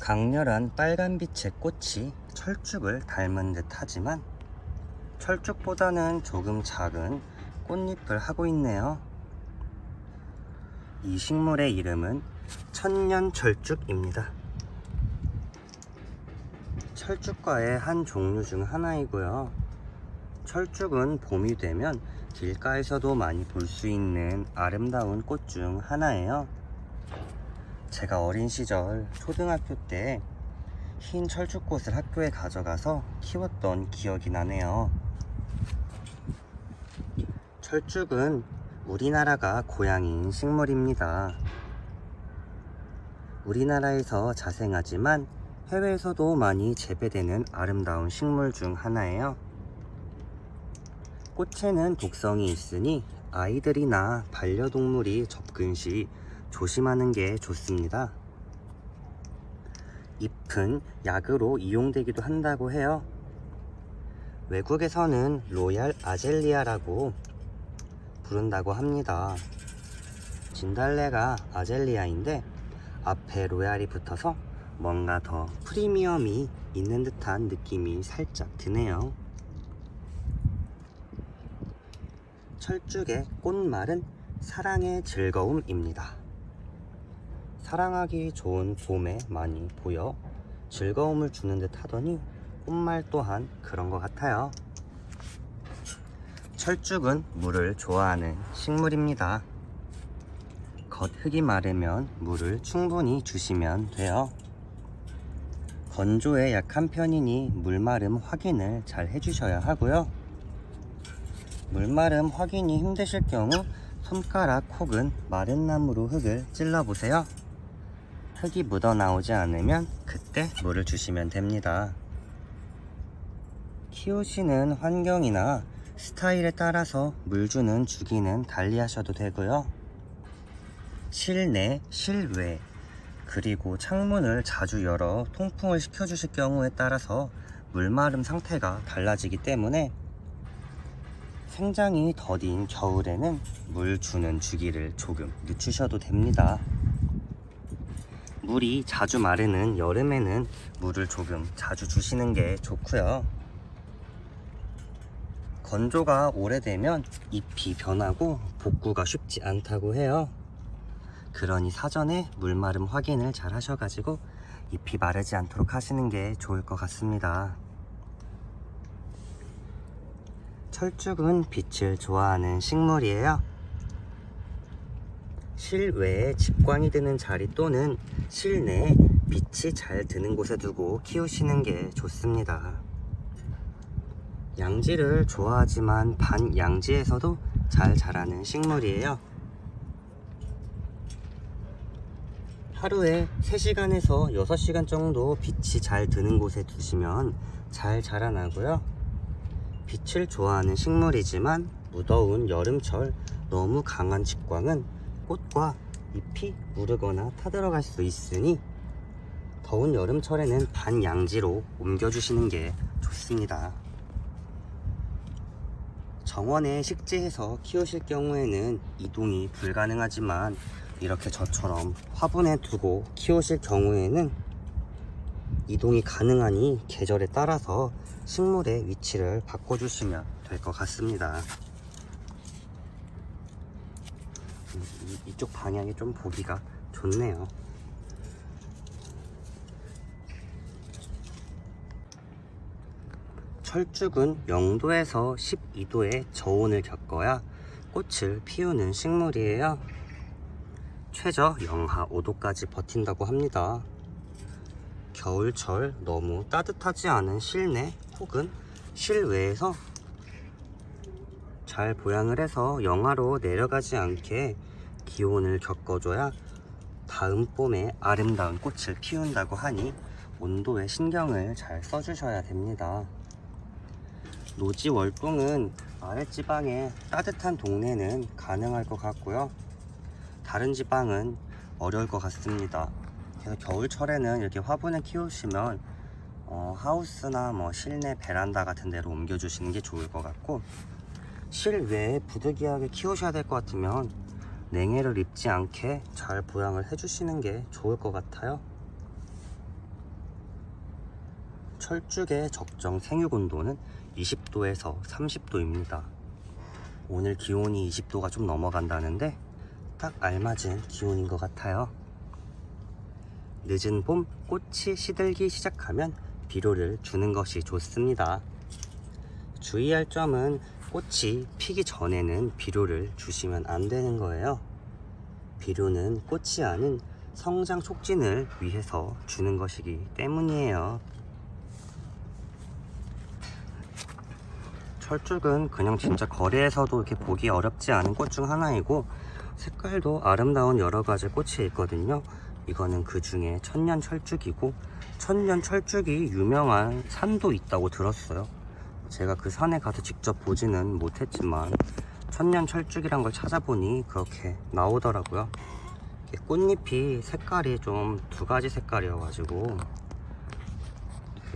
강렬한 빨간빛의 꽃이 철쭉을 닮은 듯 하지만 철쭉보다는 조금 작은 꽃잎을 하고 있네요. 이 식물의 이름은 천년철쭉입니다. 철쭉과의 한 종류 중 하나이고요. 철쭉은 봄이 되면 길가에서도 많이 볼 수 있는 아름다운 꽃 중 하나예요. 제가 어린 시절 초등학교 때 흰 철쭉꽃을 학교에 가져가서 키웠던 기억이 나네요. 철쭉은 우리나라가 고향인 식물입니다. 우리나라에서 자생하지만 해외에서도 많이 재배되는 아름다운 식물 중 하나예요. 꽃에는 독성이 있으니 아이들이나 반려동물이 접근 시 조심하는 게 좋습니다. 잎은 약으로 이용되기도 한다고 해요. 외국에서는 로얄 아젤리아라고 부른다고 합니다. 진달래가 아젤리아인데 앞에 로얄이 붙어서 뭔가 더 프리미엄이 있는 듯한 느낌이 살짝 드네요. 철쭉의 꽃말은 사랑의 즐거움입니다. 사랑하기 좋은 봄에 많이 보여 즐거움을 주는 듯 하더니 꽃말 또한 그런 것 같아요. 철쭉은 물을 좋아하는 식물입니다. 겉흙이 마르면 물을 충분히 주시면 돼요. 건조에 약한 편이니 물마름 확인을 잘 해주셔야 하고요. 물마름 확인이 힘드실 경우 손가락 혹은 마른 나무로 흙을 찔러보세요. 흙이 묻어나오지 않으면 그때 물을 주시면 됩니다. 키우시는 환경이나 스타일에 따라서 물 주는 주기는 달리 하셔도 되고요. 실내, 실외, 그리고 창문을 자주 열어 통풍을 시켜주실 경우에 따라서 물마름 상태가 달라지기 때문에 생장이 더딘 겨울에는 물 주는 주기를 조금 늦추셔도 됩니다. 물이 자주 마르는 여름에는 물을 조금 자주 주시는 게 좋고요. 건조가 오래되면 잎이 변하고 복구가 쉽지 않다고 해요. 그러니 사전에 물마름 확인을 잘 하셔가지고 잎이 마르지 않도록 하시는 게 좋을 것 같습니다. 철쭉은 빛을 좋아하는 식물이에요. 실외에 직광이 드는 자리 또는 실내에 빛이 잘 드는 곳에 두고 키우시는 게 좋습니다. 양지를 좋아하지만 반양지에서도 잘 자라는 식물이에요. 하루에 3시간에서 6시간 정도 빛이 잘 드는 곳에 두시면 잘 자라나고요. 빛을 좋아하는 식물이지만 무더운 여름철 너무 강한 직광은 꽃과 잎이 무르거나 타들어갈 수 있으니 더운 여름철에는 반양지로 옮겨주시는 게 좋습니다. 정원에 식재해서 키우실 경우에는 이동이 불가능하지만 이렇게 저처럼 화분에 두고 키우실 경우에는 이동이 가능하니 계절에 따라서 식물의 위치를 바꿔주시면 될 것 같습니다. 이쪽 방향이 좀 보기가 좋네요. 철쭉은 0도에서 12도의 저온을 겪어야 꽃을 피우는 식물이에요. 최저 영하 5도까지 버틴다고 합니다. 겨울철 너무 따뜻하지 않은 실내 혹은 실외에서 잘 보양을 해서 영하로 내려가지 않게 기온을 겪어줘야 다음 봄에 아름다운 꽃을 피운다고 하니 온도에 신경을 잘 써주셔야 됩니다. 노지월동은 아랫지방에 따뜻한 동네는 가능할 것 같고요. 다른 지방은 어려울 것 같습니다. 그래서 겨울철에는 이렇게 화분에 키우시면 하우스나 실내 베란다 같은 데로 옮겨주시는 게 좋을 것 같고, 실외에 부득이하게 키우셔야 될 것 같으면 냉해를 입지 않게 잘 보양을 해주시는 게 좋을 것 같아요. 철쭉의 적정 생육 온도는 20도에서 30도입니다. 오늘 기온이 20도가 좀 넘어간다는데 딱 알맞은 기온인 것 같아요. 늦은 봄 꽃이 시들기 시작하면 비료를 주는 것이 좋습니다. 주의할 점은 꽃이 피기 전에는 비료를 주시면 안 되는 거예요. 비료는 꽃이 아닌 성장 촉진을 위해서 주는 것이기 때문이에요. 철쭉은 그냥 진짜 거리에서도 이렇게 보기 어렵지 않은 꽃 중 하나이고, 색깔도 아름다운 여러 가지 꽃이 있거든요. 이거는 그 중에 천년 철쭉이고, 천년 철쭉이 유명한 산도 있다고 들었어요. 제가 그 산에 가서 직접 보지는 못했지만 천년 철쭉이란 걸 찾아보니 그렇게 나오더라고요. 꽃잎이 색깔이 좀 두 가지 색깔이어가지고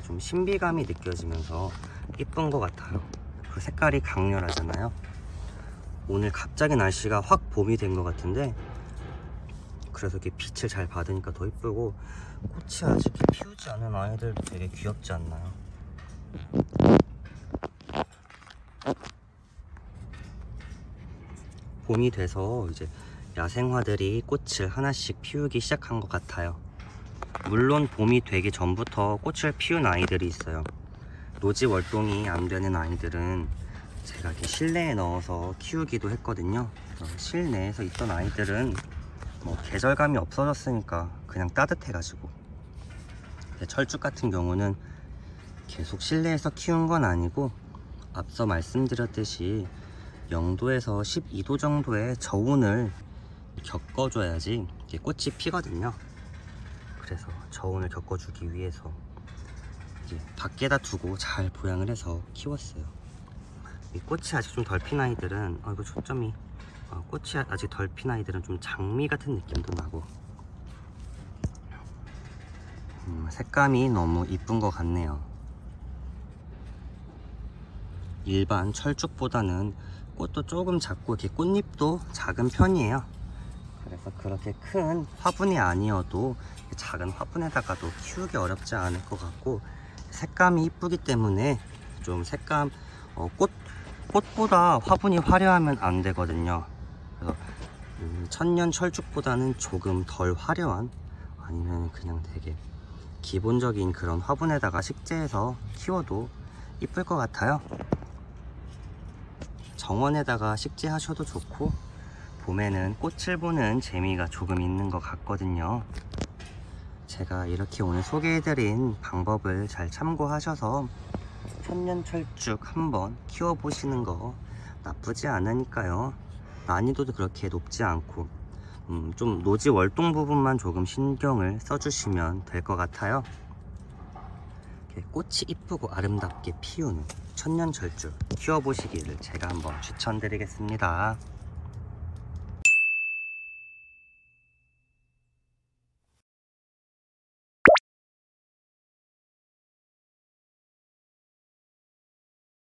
좀 신비감이 느껴지면서 이쁜 것 같아요. 그 색깔이 강렬하잖아요. 오늘 갑자기 날씨가 확 봄이 된 것 같은데, 그래서 이렇게 빛을 잘 받으니까 더 이쁘고, 꽃이 아직 피우지 않은 아이들도 되게 귀엽지 않나요? 봄이 돼서 이제 야생화들이 꽃을 하나씩 피우기 시작한 것 같아요. 물론 봄이 되기 전부터 꽃을 피운 아이들이 있어요. 노지 월동이 안 되는 아이들은 제가 이렇게 실내에 넣어서 키우기도 했거든요. 실내에서 있던 아이들은 뭐 계절감이 없어졌으니까 그냥 따뜻해가지고. 철쭉 같은 경우는 계속 실내에서 키운 건 아니고, 앞서 말씀드렸듯이 0도에서 12도 정도의 저온을 겪어줘야지 이게 꽃이 피거든요. 그래서 저온을 겪어주기 위해서 이제 밖에다 두고 잘 보양을 해서 키웠어요. 이 꽃이 아직 좀 덜 핀 아이들은, 이거 초점이, 꽃이 아직 덜 핀 아이들은 좀 장미 같은 느낌도 나고, 색감이 너무 이쁜 것 같네요. 일반 철쭉보다는 꽃도 조금 작고 이렇게 꽃잎도 작은 편이에요. 그래서 그렇게 큰 화분이 아니어도 작은 화분에다가도 키우기 어렵지 않을 것 같고, 색감이 이쁘기 때문에 좀 색감, 꽃보다 화분이 화려하면 안 되거든요. 그래서 천년 철쭉보다는 조금 덜 화려한, 아니면 그냥 되게 기본적인 그런 화분에다가 식재해서 키워도 이쁠 것 같아요. 정원에다가 식재하셔도 좋고, 봄에는 꽃을 보는 재미가 조금 있는 것 같거든요. 제가 이렇게 오늘 소개해드린 방법을 잘 참고하셔서 천년철쭉 한번 키워보시는 거 나쁘지 않으니까요. 난이도도 그렇게 높지 않고, 좀 노지 월동 부분만 조금 신경을 써주시면 될 것 같아요. 꽃이 이쁘고 아름답게 피우는 천년철쭉 키워보시기를 제가 한번 추천드리겠습니다.